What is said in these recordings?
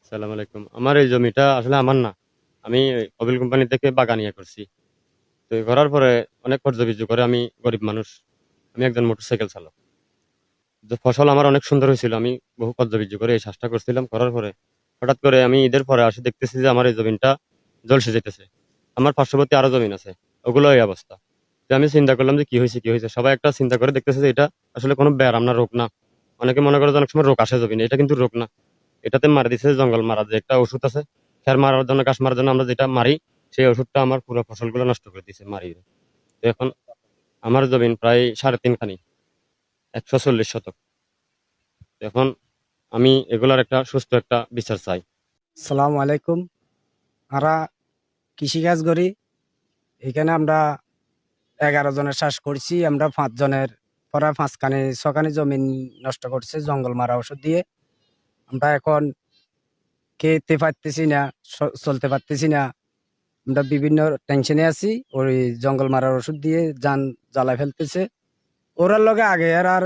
সালাম আলাইকুম। আমার এই জমিটা আসলে আমার না। আমি ওই কবিল কোম্পানি থেকে বাগানিয়া করছি। তো এই করার পরে অনেক কর্য-বির্য করে আমি গরিব মানুষ। আমি একজন মোটরসাইকেল চালক। যে ফসল আমার অনেক সুন্দর হয়েছিল। আমি বহু কর্য-বির্য করে এই চাষটা করছিলাম। করার পরে হঠাৎ করে আমি ঈদের পরে আসি দেখতেছি যে আমার এই জমিনটা ঝলসে যাইতেছে। আমার পার্শ্ববর্তী আরো জমিন আছে। ওগুলো এই অবস্থা। তো আমি চিন্তা করলাম যে কি হইছে, কি হইছে? সবাই একটা চিন্তা করে দেখতেছে যে এটা আসলে কোনো ব্যারাম না, রোগ না। অনেকে মনে করে যে অনেক সময় রোগ আসে জমিনে। এটা কিন্তু রোগ না। এটাতে মারা দিছে জঙ্গল মারা যে একটা ওষুধ আছে। খের মারার জন্য, ঘাস মারার জন্য আমরা যেটা মারি, সেই ওষুধটা আমার পুরো ফসলগুলো নষ্ট করে দিছে মারিয়ে। তো এখন আমার জমিন প্রায় ৩.৫ খানি, ১৪০ শতক। তো এখন আমি এগুলার একটা সুস্থ একটা বিচার চাই। সালামু আলাইকুম। আমরা কৃষিকাজ করি। এখানে আমরা 11 জনের চাষ করছি। আমরা 5 জনের পরা 5খানি 6খানি জমিন নষ্ট করছে জঙ্গল মারা ওষুধ দিয়ে। আমরা এখন খেতে পারতেছি না, চলতে পারতেছি না। আমরা বিভিন্ন টেনশনে আছি। ওই জঙ্গল মারার ওষুধ দিয়ে যান জ্বালা ফেলতেছে। ওরার লগে আগে আর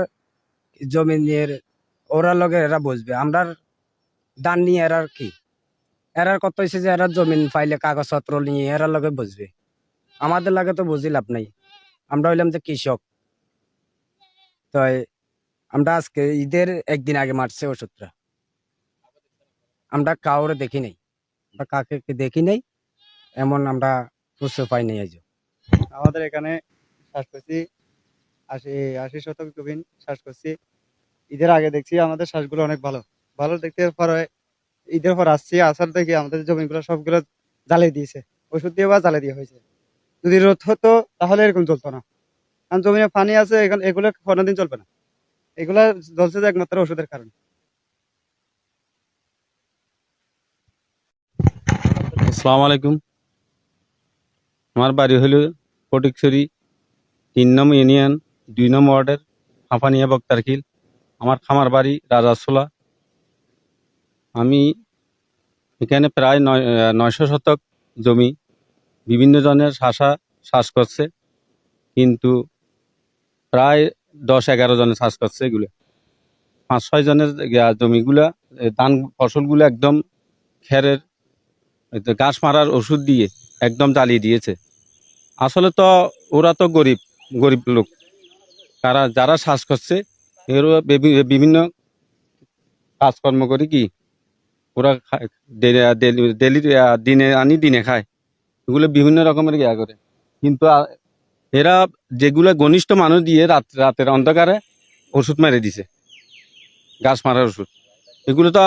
জমিনের ওরার লগে এরা বসবে। আমরা দান নিয়ে এরার কি? এরার কত হয়েছে যে এরা জমিন পাইলে কাগজপত্র নিয়ে এরার লগে বসবে। আমাদের লাগে তো বুঝি লাভ নাই। আমরা হইলাম যে কৃষক। তো আমরা আজকে ঈদের একদিন আগে মারছে ওষুধটা। আমরা কাউরে দেখি নাই, আমরা কাকে দেখি নাই, এমন আমরা বুঝতে পাই নাই আজ। আমাদের এখানে চাষ করছি ৮০ শতক জমি চাষ করছি। ঈদের আগে দেখছি আমাদের চাষগুলো অনেক ভালো ভালো দেখতে পরে ঈদের পর আসছি, আসার থেকে আমাদের জমিগুলো সবগুলো জ্বালিয়ে দিয়েছে, ওষুধ দিয়ে বা জ্বালিয়ে দিয়ে হয়েছে। যদি রোদ হতো তাহলে এরকম চলতো না, কারণ জমিনে পানি আছে, এখানে এগুলো কোনোদিন চলবে না। এগুলা জ্বলছে যে একমাত্র ওষুধের কারণে। আসসালামু আলাইকুম। আমার বাড়ি হলো ফটিকছড়ি ৩ নং ইউনিয়ন ২ নং ওয়ার্ডের হাঁপানিয়া বক্তারখিল। আমার খামার বাড়ি রাজারছোলা। আমি এখানে প্রায় ৯০০ শতক জমি বিভিন্ন জনের চাষ করছে, কিন্তু প্রায় ১০-১১ জনের চাষ করছে। এগুলো ৫-৬ জনের জমিগুলা ধান ফসলগুলো একদম খেরের ঘাস মারার ওষুধ দিয়ে একদম জ্বালিয়ে দিয়েছে। আসলে তো ওরা তো গরিব গরিব লোক, যারা চাষ করছে এরা বিভিন্ন কাজকর্ম করে কি ওরা ডেলি দিনে আনি দিনে খায়, এগুলো বিভিন্ন রকমের ইয়া করে। কিন্তু এরা যেগুলো ঘনিষ্ঠ মানুষ দিয়ে রাতের অন্ধকারে ওষুধ মেরে দিছে, গাছ মারার ওষুধ। এগুলো তো